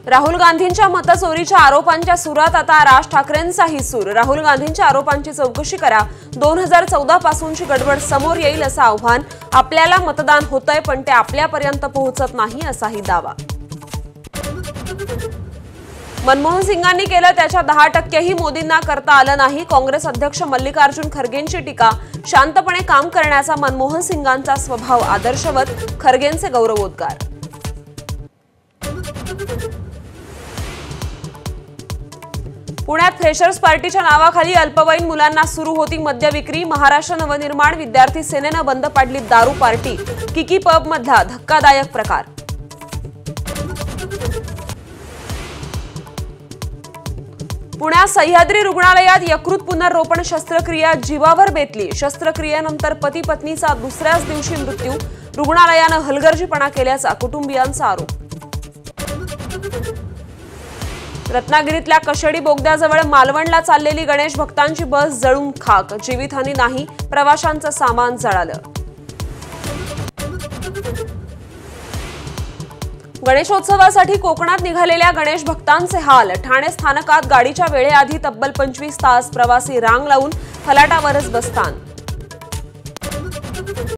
राहुल गांधींच्या मतचोरीच्या आरोपांच्या सुरात आता राज ठाकरेंचाही सूर। राहुल गांधींच्या आरोपांची चौकशी करा, 2014 पासूनची गडबड समोर येईल असं आव्हान। आपल्याला मतदान होतंय पण ते आपल्यापर्यंत पोहोचत नाही असाही दावा। मनमोहन सिंगांनी केलं त्याच्या 10%ही मोदींना करता आलं नाही। काँग्रेस अध्यक्ष मल्लिकार्जुन खरगेंची टीका। शांतपणे काम करण्याचा मनमोहन सिंगांचा स्वभाव आदर्शवत, खरगेंचे गौरवोद्गार। पुण्यात फ्रेशर्स पार्टीच्या नावाखाली अल्पवयीन मुलांना सुरू होती मद्य विक्री। महाराष्ट्र नवनिर्माण विद्यार्थी सेनेनं बंद पाडली दारू पार्टी। किकी पब मधला धक्कादायक प्रकार। पुण्यात सह्याद्री रुग्णालयात यकृत पुनर्रोपण शस्त्रक्रिया जीवावर बेतली। शस्त्रक्रियेनंतर पती पत्नीचा दुसऱ्याच दिवशी मृत्यू। रुग्णालयानं हलगर्जीपणा केल्याचा कुटुंबियांचा आरोप। रत्नागिरीतल्या कशेडी बोगद्याजवळ मालवणला चाललेली गणेश भक्तांची बस जळून खाक। जीवितहानी नाही, प्रवाशांचं सामान जळालं। गणेशोत्सवासाठी कोकणात निघालेल्या गणेश भक्तांचे हाल। ठाणे स्थानकात गाडीच्या वेळेआधी तब्बल 25 तास प्रवासी रांग लावून फलाटावरच बसतान।